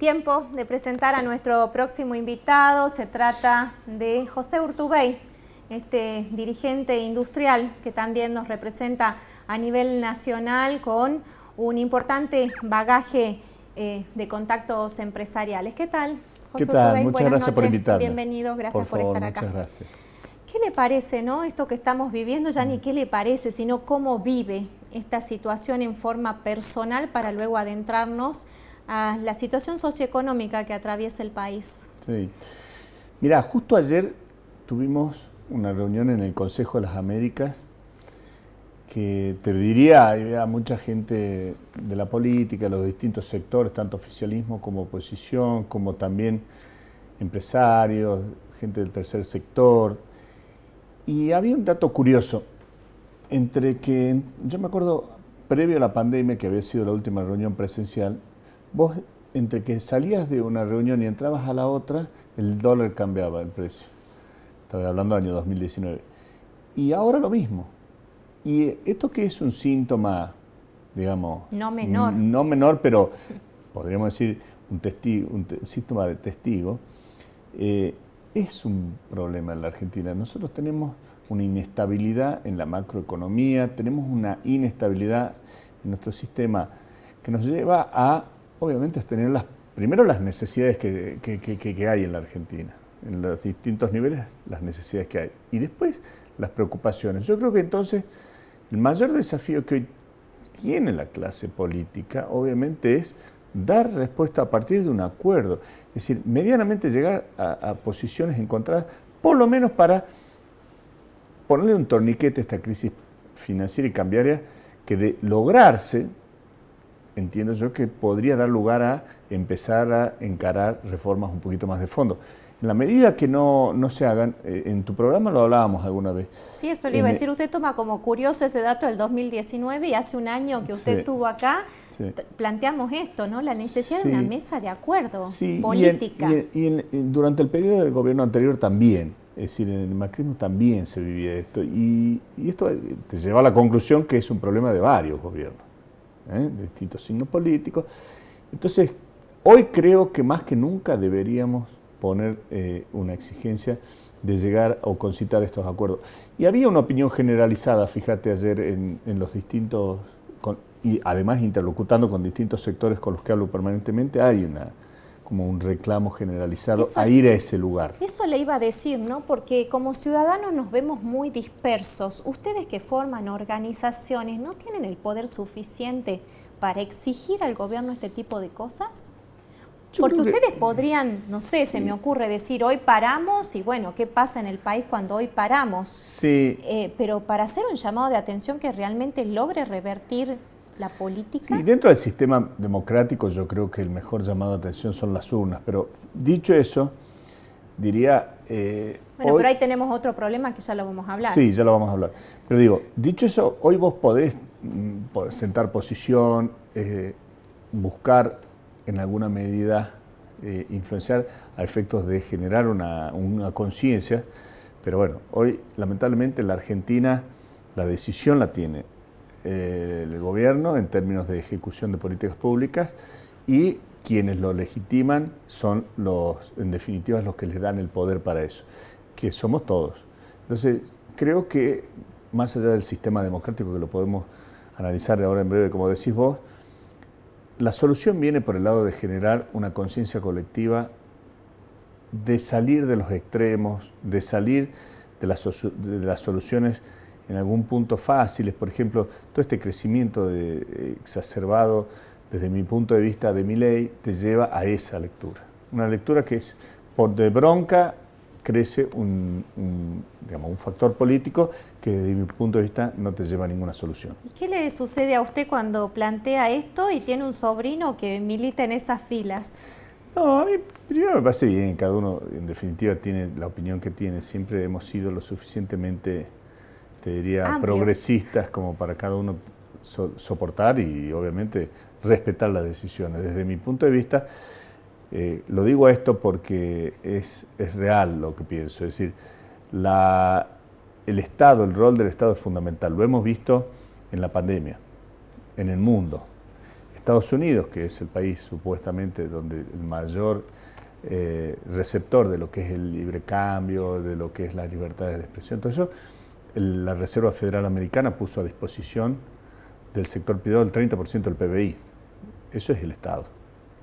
Tiempo de presentar a nuestro próximo invitado. Se trata de José Urtubey, este dirigente industrial que también nos representa a nivel nacional con un importante bagaje de contactos empresariales. ¿Qué tal, José ¿Qué tal? Urtubey? Muchas Buenas gracias por noches. invitarme. Bienvenido, gracias por estar acá. Muchas gracias. ¿Qué le parece, no? Esto que estamos viviendo, ya ni qué le parece, sino cómo vive esta situación en forma personal para luego adentrarnos a la situación socioeconómica que atraviesa el país. Sí. Mira, justo ayer tuvimos una reunión en el Consejo de las Américas que te diría, había mucha gente de la política, los distintos sectores, tanto oficialismo como oposición, como también empresarios, gente del tercer sector. Y había un dato curioso, entre que, yo me acuerdo, previo a la pandemia, que había sido la última reunión presencial, vos, entre que salías de una reunión y entrabas a la otra, el dólar cambiaba el precio. Estaba hablando del año 2019. Y ahora lo mismo. Y esto que es un síntoma, digamos... No menor. No menor, pero podríamos decir un síntoma de testigo, es un problema en la Argentina. Nosotros tenemos una inestabilidad en la macroeconomía, tenemos una inestabilidad en nuestro sistema que nos lleva a, obviamente, a tener primero las necesidades que hay en la Argentina, en los distintos niveles, las necesidades que hay, y después las preocupaciones. Yo creo que entonces el mayor desafío que hoy tiene la clase política, obviamente, es dar respuesta a partir de un acuerdo, es decir, medianamente llegar a posiciones encontradas, por lo menos para ponerle un torniquete a esta crisis financiera y cambiaria que de lograrse, entiendo yo que podría dar lugar a empezar a encarar reformas un poquito más de fondo. En la medida que no se hagan, en tu programa lo hablábamos alguna vez. Sí, eso le iba a decir, usted toma como curioso ese dato del 2019 y hace un año que usted estuvo acá, planteamos esto, ¿no? La necesidad de una mesa de acuerdo política. Durante el periodo del gobierno anterior también, es decir, en el macrismo también se vivía esto. Y esto te lleva a la conclusión que es un problema de varios gobiernos, de distintos signos políticos. Entonces, hoy creo que más que nunca deberíamos poner una exigencia de llegar o concitar estos acuerdos. Y había una opinión generalizada, fíjate, ayer en los distintos, y además interlocutando con distintos sectores con los que hablo permanentemente, hay como un reclamo generalizado a ir a ese lugar. Eso le iba a decir, ¿no? Porque como ciudadanos nos vemos muy dispersos. Ustedes que forman organizaciones, ¿no tienen el poder suficiente para exigir al gobierno este tipo de cosas? Porque ustedes podrían, no sé, se me ocurre decir, hoy paramos y bueno, ¿qué pasa en el país cuando hoy paramos? Sí. Pero para hacer un llamado de atención que realmente logre revertir la política. Sí, dentro del sistema democrático yo creo que el mejor llamado de atención son las urnas, pero dicho eso, diría... pero ahí tenemos otro problema que ya lo vamos a hablar. Sí, ya lo vamos a hablar. Pero digo, dicho eso, hoy vos podés sentar posición, buscar en alguna medida influenciar a efectos de generar una conciencia, pero bueno, hoy lamentablemente en la Argentina la decisión la tiene el gobierno en términos de ejecución de políticas públicas y quienes lo legitiman son en definitiva los que les dan el poder para eso, que somos todos. Entonces creo que más allá del sistema democrático que lo podemos analizar ahora en breve, como decís vos, la solución viene por el lado de generar una conciencia colectiva, de salir de los extremos, de salir de las soluciones en algún punto fáciles. Por ejemplo, todo este crecimiento exacerbado desde mi punto de vista de Milei te lleva a esa lectura. Una lectura que es, por de bronca, crece un factor político que desde mi punto de vista no te lleva a ninguna solución. ¿Y qué le sucede a usted cuando plantea esto y tiene un sobrino que milita en esas filas? No, a mí primero me parece bien, cada uno en definitiva tiene la opinión que tiene, siempre hemos sido lo suficientemente, te diría, amplios, progresistas como para cada uno soportar y obviamente respetar las decisiones. Desde mi punto de vista, lo digo esto porque es real lo que pienso, es decir, el rol del Estado es fundamental, lo hemos visto en la pandemia, en el mundo. Estados Unidos, que es el país supuestamente donde el mayor receptor de lo que es el libre cambio, de lo que es la libertad de expresión, todo eso, la Reserva Federal Americana puso a disposición del sector privado el 30% del PBI. Eso es el Estado.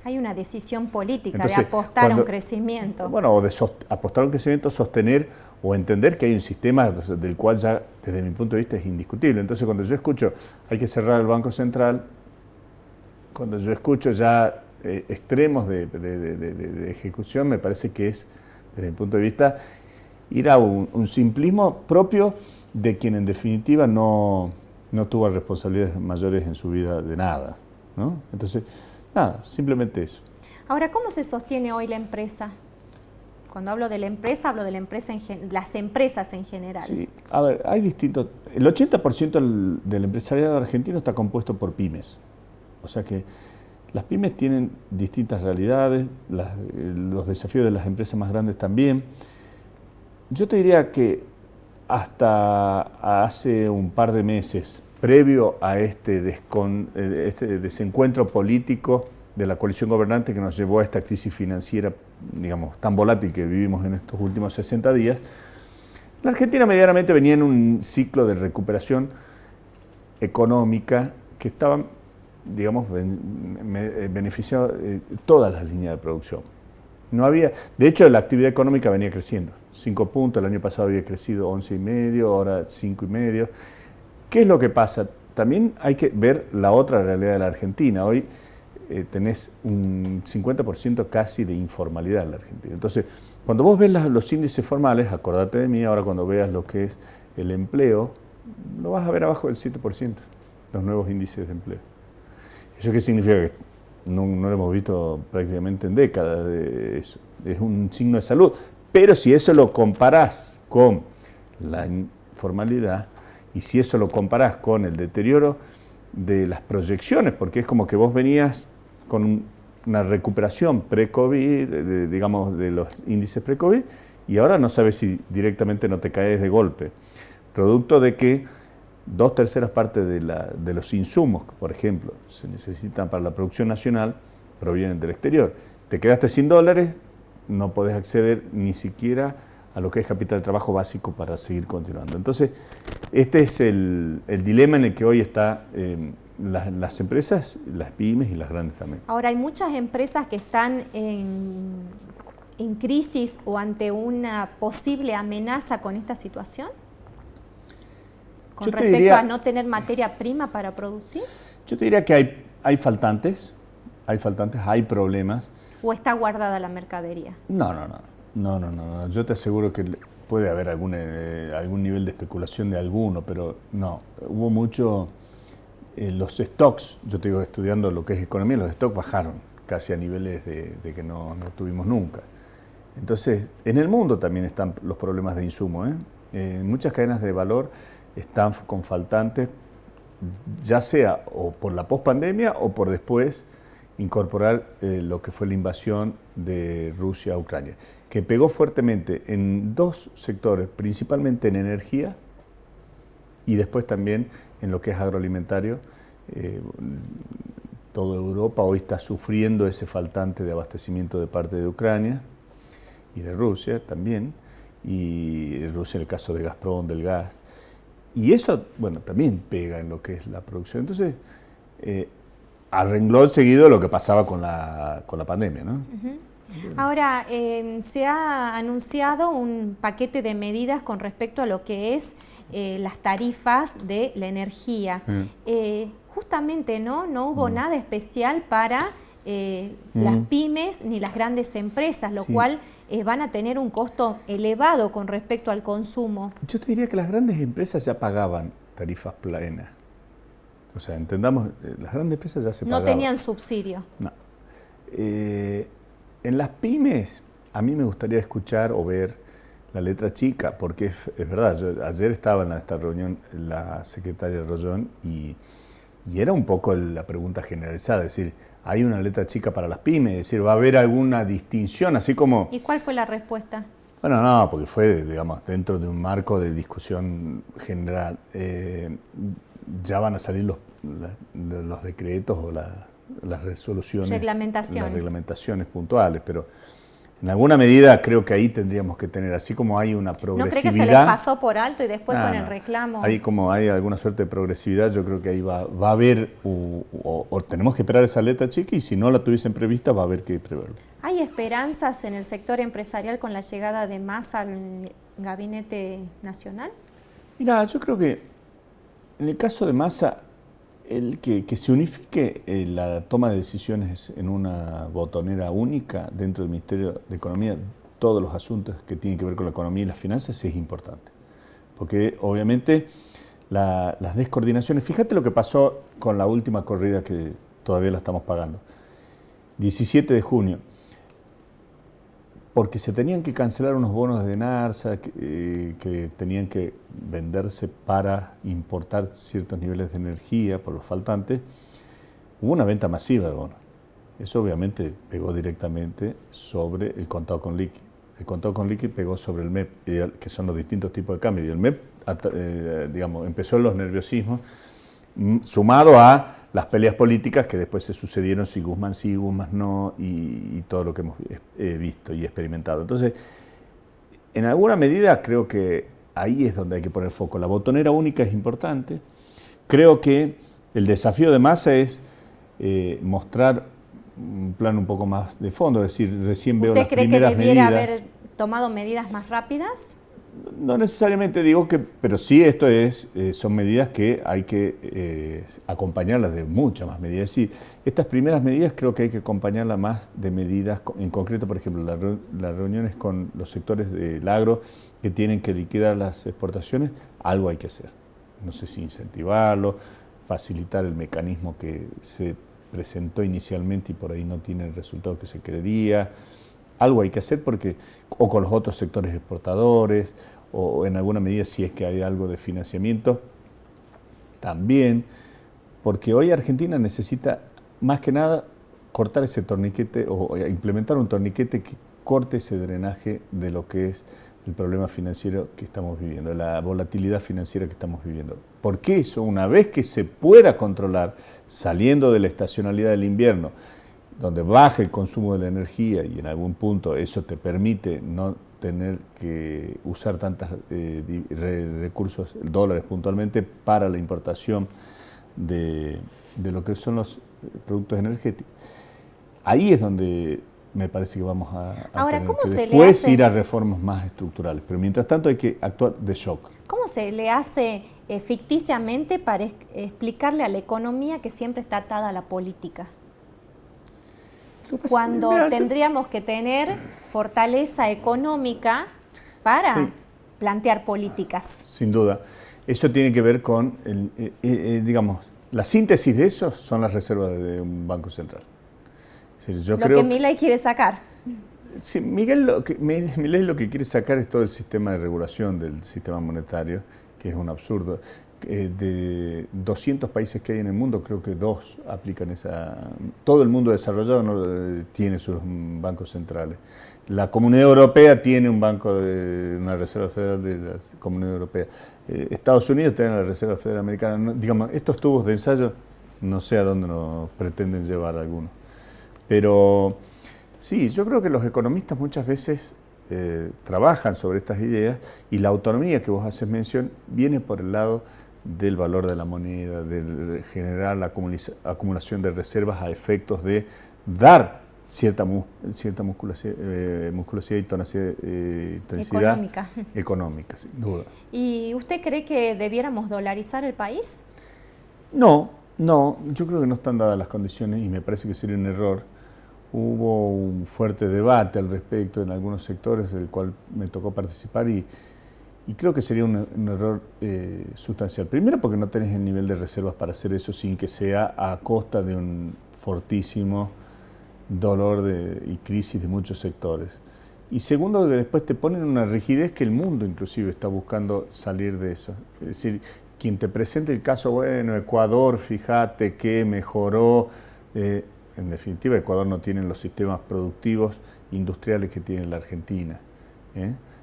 Hay una decisión política. Entonces, de apostar a un crecimiento. Bueno, o de apostar a un crecimiento, sostener o entender que hay un sistema del cual ya, desde mi punto de vista, es indiscutible. Entonces, cuando yo escucho hay que cerrar el Banco Central, cuando yo escucho ya extremos de ejecución, me parece que es, desde mi punto de vista, ir a un simplismo propio de quien en definitiva no tuvo responsabilidades mayores en su vida de nada, ¿no? Entonces, nada, simplemente eso. Ahora, ¿cómo se sostiene hoy la empresa? Cuando hablo de la empresa, hablo de la empresa las empresas en general. Sí, a ver, hay distintos. El 80% del empresariado argentino está compuesto por pymes. O sea que las pymes tienen distintas realidades, los desafíos de las empresas más grandes también. Yo te diría que hasta hace un par de meses, previo a este desencuentro político de la coalición gobernante que nos llevó a esta crisis financiera, digamos, tan volátil que vivimos en estos últimos 60 días, la Argentina medianamente venía en un ciclo de recuperación económica que estaba, digamos, beneficiando todas las líneas de producción. No había, de hecho, la actividad económica venía creciendo. 5 puntos, el año pasado había crecido 11,5, ahora 5,5. ¿Qué es lo que pasa? También hay que ver la otra realidad de la Argentina. Hoy tenés un 50% casi de informalidad en la Argentina. Entonces, cuando vos ves los índices formales, acordate de mí, ahora cuando veas lo que es el empleo, lo vas a ver abajo del 7%, los nuevos índices de empleo. ¿Eso qué significa? Que no lo hemos visto prácticamente en décadas. Es un signo de salud. Pero si eso lo comparás con la informalidad y si eso lo comparás con el deterioro de las proyecciones, porque es como que vos venías con una recuperación pre-COVID, digamos, de los índices pre-COVID, y ahora no sabes si directamente no te caes de golpe. Producto de que 2/3 partes de los insumos, por ejemplo, se necesitan para la producción nacional, provienen del exterior. Te quedaste sin dólares, no podés acceder ni siquiera a lo que es capital de trabajo básico para seguir continuando. Entonces, este es el dilema en el que hoy están las empresas, las pymes y las grandes también. Ahora, hay muchas empresas que están en crisis o ante una posible amenaza con esta situación, con respecto a no tener materia prima para producir. Yo te diría que hay faltantes, hay problemas. ¿O está guardada la mercadería? No. Yo te aseguro que puede haber algún nivel de especulación de alguno, pero no. Hubo mucho. Los stocks, yo te digo, estudiando lo que es economía, los stocks bajaron casi a niveles de que no tuvimos nunca. Entonces, en el mundo también están los problemas de insumo. En muchas cadenas de valor están con faltantes, ya sea o por la pospandemia o por después incorporar lo que fue la invasión de Rusia a Ucrania, que pegó fuertemente en dos sectores, principalmente en energía y después también en lo que es agroalimentario. Toda Europa hoy está sufriendo ese faltante de abastecimiento de parte de Ucrania y de Rusia también, y Rusia en el caso de Gazprom, del gas. Y eso, bueno, también pega en lo que es la producción. Entonces, a renglón seguido lo que pasaba con la pandemia, ¿no? Uh-huh. Ahora, se ha anunciado un paquete de medidas con respecto a lo que es las tarifas de la energía. Justamente no hubo nada especial para las pymes ni las grandes empresas, lo cual van a tener un costo elevado con respecto al consumo. Yo te diría que las grandes empresas ya pagaban tarifas plenas. O sea, entendamos, las grandes empresas ya se pagaban. No tenían subsidio. No. En las pymes, a mí me gustaría escuchar o ver la letra chica, porque es verdad, ayer estaba en esta reunión la secretaria Rollón y era un poco la pregunta generalizada, es decir, ¿hay una letra chica para las pymes? Es decir, ¿va a haber alguna distinción? Así como... ¿Y cuál fue la respuesta? Bueno, no, porque fue, digamos, dentro de un marco de discusión general. Ya van a salir los decretos o las resoluciones, reglamentaciones. las reglamentaciones puntuales, pero en alguna medida creo que ahí tendríamos que tener, así como hay una progresividad. ¿No cree que se les pasó por alto y después con el reclamo? Ahí como hay alguna suerte de progresividad, yo creo que ahí va a haber, o tenemos que esperar esa letra chica, y si no la tuviesen prevista, va a haber que preverlo. ¿Hay esperanzas en el sector empresarial con la llegada de Massa al gabinete nacional? Mira, yo creo que en el caso de Massa, el que se unifique la toma de decisiones en una botonera única dentro del Ministerio de Economía, todos los asuntos que tienen que ver con la economía y las finanzas, es importante. Porque obviamente las descoordinaciones, fíjate lo que pasó con la última corrida que todavía la estamos pagando, 17 de junio, porque se tenían que cancelar unos bonos de Narsa que tenían que venderse para importar ciertos niveles de energía por los faltantes. Hubo una venta masiva de bonos. Eso obviamente pegó directamente sobre el contado con liqui. El contado con liqui pegó sobre el MEP, que son los distintos tipos de cambio. Y el MEP, digamos, empezó los nerviosismos, sumado a las peleas políticas que después se sucedieron, si Guzmán sí, Guzmán no, y todo lo que hemos visto y experimentado. Entonces, en alguna medida creo que ahí es donde hay que poner foco. La botonera única es importante. Creo que el desafío de Massa es mostrar un plan un poco más de fondo, es decir, recién veo las primeras medidas. ¿Usted cree que debiera haber tomado medidas más rápidas? No necesariamente digo que, pero sí esto son medidas que hay que acompañarlas de muchas más medidas. Es decir, estas primeras medidas creo que hay que acompañarlas más de medidas, en concreto, por ejemplo, las reuniones con los sectores del agro que tienen que liquidar las exportaciones, algo hay que hacer. No sé si incentivarlo, facilitar el mecanismo que se presentó inicialmente y por ahí no tiene el resultado que se quería. Algo hay que hacer porque, o con los otros sectores exportadores, o en alguna medida si es que hay algo de financiamiento, también, porque hoy Argentina necesita más que nada cortar ese torniquete o implementar un torniquete que corte ese drenaje de lo que es el problema financiero que estamos viviendo, la volatilidad financiera que estamos viviendo. Porque eso, una vez que se pueda controlar, saliendo de la estacionalidad del invierno, donde baja el consumo de la energía y en algún punto eso te permite no tener que usar tantos recursos, dólares puntualmente, para la importación de lo que son los productos energéticos. Ahí es donde me parece que vamos a Ahora, tener ¿cómo que se después le hace? Ir a reformas más estructurales, pero mientras tanto hay que actuar de shock. ¿Cómo se le hace ficticiamente para explicarle a la economía que siempre está atada a la política? Cuando tendríamos que tener fortaleza económica para plantear políticas. Sin duda. Eso tiene que ver con, digamos, la síntesis de eso son las reservas de un banco central. Es decir, yo creo que Milei quiere sacar. Sí, Milei lo que quiere sacar es todo el sistema de regulación del sistema monetario, que es un absurdo. De 200 países que hay en el mundo, creo que 2 aplican esa. Todo el mundo desarrollado no tiene sus bancos centrales. La Comunidad Europea tiene una Reserva Federal de la Comunidad Europea. Estados Unidos tiene la Reserva Federal Americana. No, digamos, estos tubos de ensayo no sé a dónde nos pretenden llevar algunos. Pero sí, yo creo que los economistas muchas veces trabajan sobre estas ideas y la autonomía que vos haces mención viene por el lado del valor de la moneda, de generar la acumulación de reservas a efectos de dar cierta musculosidad y intensidad económica, sin duda. ¿Y usted cree que debiéramos dolarizar el país? No, yo creo que no están dadas las condiciones y me parece que sería un error. Hubo un fuerte debate al respecto en algunos sectores del cual me tocó participar y creo que sería un error sustancial. Primero porque no tenés el nivel de reservas para hacer eso sin que sea a costa de un fortísimo dolor y crisis de muchos sectores. Y segundo, que después te ponen una rigidez que el mundo inclusive está buscando salir de eso. Es decir, quien te presente el caso, bueno, Ecuador, fíjate que mejoró. En definitiva, Ecuador no tiene los sistemas productivos industriales que tiene la Argentina.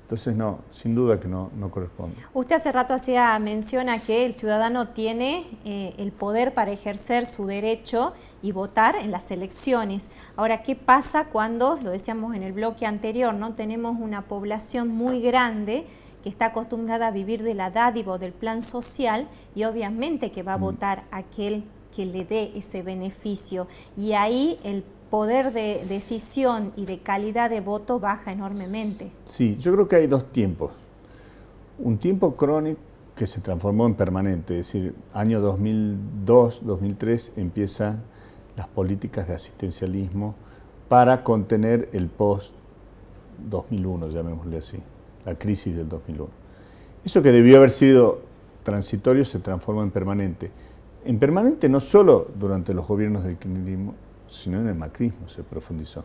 Entonces, no, sin duda que no corresponde. Usted hace rato hacía mención a que el ciudadano tiene el poder para ejercer su derecho y votar en las elecciones. Ahora, ¿qué pasa cuando, lo decíamos en el bloque anterior, no tenemos una población muy grande que está acostumbrada a vivir de la dádiva o del plan social y obviamente que va a votar aquel que le dé ese beneficio? Y ahí el poder de decisión y de calidad de voto baja enormemente. Sí, yo creo que hay dos tiempos. Un tiempo crónico que se transformó en permanente, es decir, año 2002, 2003 empiezan las políticas de asistencialismo para contener el post-2001, llamémosle así, la crisis del 2001. Eso que debió haber sido transitorio se transformó en permanente. En permanente no solo durante los gobiernos del kirchnerismo, sino en el macrismo se profundizó,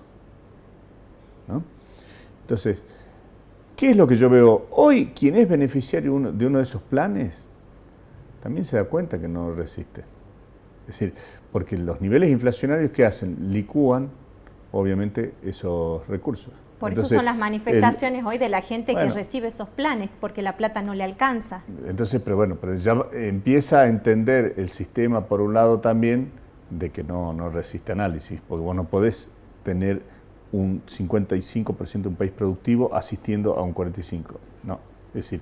¿no? Entonces, ¿qué es lo que yo veo? Hoy, quien es beneficiario de uno de esos planes, también se da cuenta que no resiste. Es decir, porque los niveles inflacionarios que hacen, licúan, obviamente, esos recursos. Por Entonces, eso son las manifestaciones hoy de la gente que recibe esos planes, porque la plata no le alcanza. Entonces, pero ya empieza a entender el sistema, por un lado también, de que no resiste análisis, porque vos no podés tener un 55% de un país productivo asistiendo a un 45%. No, es decir,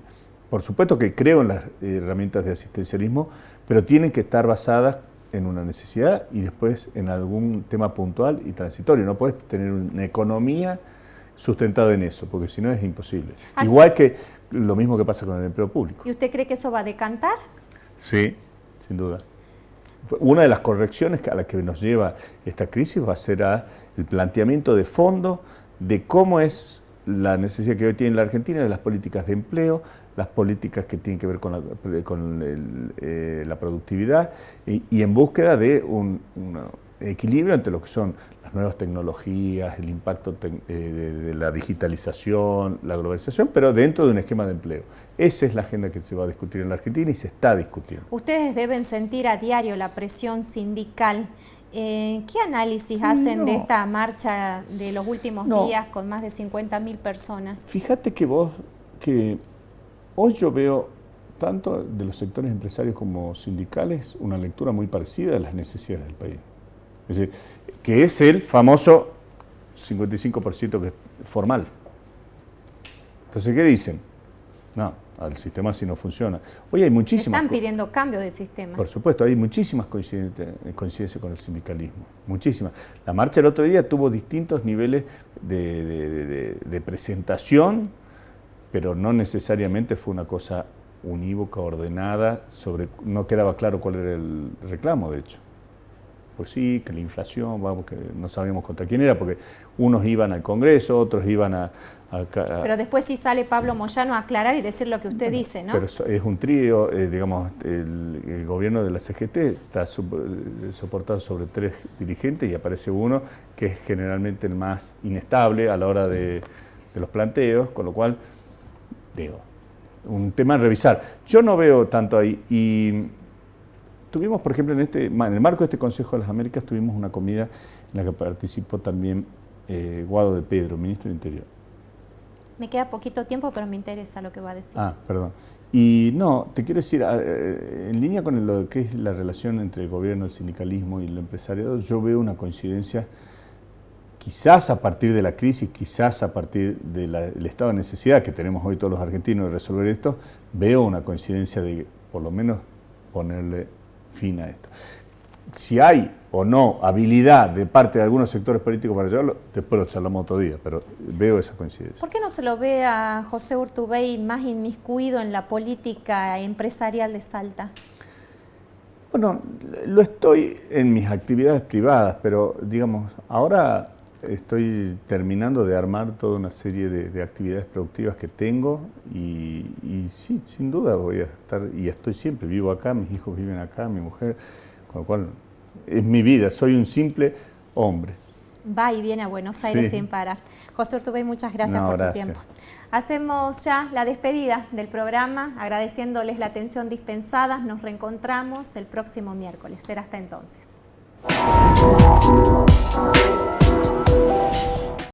por supuesto que creo en las herramientas de asistencialismo, pero tienen que estar basadas en una necesidad y después en algún tema puntual y transitorio. No podés tener una economía sustentada en eso, porque si no es imposible. Así. Igual que lo mismo que pasa con el empleo público. ¿Y usted cree que eso va a decantar? Sí, sin duda. Una de las correcciones a las que nos lleva esta crisis va a ser el planteamiento de fondo de cómo es la necesidad que hoy tiene la Argentina de las políticas de empleo, las políticas que tienen que ver con la productividad y en búsqueda de un equilibrio entre lo que son las nuevas tecnologías, el impacto de la digitalización, la globalización, pero dentro de un esquema de empleo. Esa es la agenda que se va a discutir en la Argentina y se está discutiendo. Ustedes deben sentir a diario la presión sindical. ¿Qué análisis hacen de esta marcha de los últimos días con más de 50.000 personas? Fíjate que hoy yo veo tanto de los sectores empresarios como sindicales una lectura muy parecida de las necesidades del país. Es decir, que es el famoso 55% que es formal. Entonces, ¿qué dicen? No, al sistema así no funciona. Hoy hay muchísimas... Están pidiendo cambio de sistema. Por supuesto, hay muchísimas coincidencias con el sindicalismo, muchísimas. La marcha el otro día tuvo distintos niveles de presentación, pero no necesariamente fue una cosa unívoca, ordenada, no quedaba claro cuál era el reclamo, de hecho. Pues sí, que la inflación, vamos, que no sabíamos contra quién era, porque unos iban al Congreso, otros iban a... Pero después sí sale Pablo Moyano a aclarar y decir lo que usted dice, ¿no? Pero es un trío, digamos, el gobierno de la CGT está soportado sobre 3 dirigentes y aparece uno que es generalmente el más inestable a la hora de los planteos, con lo cual, digo, un tema a revisar. Yo no veo tanto ahí y... Tuvimos, por ejemplo, en el marco de este Consejo de las Américas, tuvimos una comida en la que participó también Guado de Pedro, ministro del Interior. Me queda poquito tiempo, pero me interesa lo que va a decir. Ah, perdón. Y no, te quiero decir, en línea con lo que es la relación entre el gobierno, el sindicalismo y el empresariado, yo veo una coincidencia, quizás a partir de la crisis, quizás a partir del estado de necesidad que tenemos hoy todos los argentinos de resolver esto, veo una coincidencia de, por lo menos, ponerle fin a esto. Si hay o no habilidad de parte de algunos sectores políticos para llevarlo, después lo charlamos otro día, pero veo esa coincidencia. ¿Por qué no se lo ve a José Urtubey más inmiscuido en la política empresarial de Salta? Bueno, lo estoy en mis actividades privadas, pero digamos, ahora estoy terminando de armar toda una serie de actividades productivas que tengo y sí, sin duda voy a estar, y estoy siempre, vivo acá, mis hijos viven acá, mi mujer, con lo cual es mi vida, soy un simple hombre. Va y viene a Buenos Aires sin parar. José Urtubey, muchas gracias por tu tiempo. Hacemos ya la despedida del programa, agradeciéndoles la atención dispensada. Nos reencontramos el próximo miércoles. Será hasta entonces.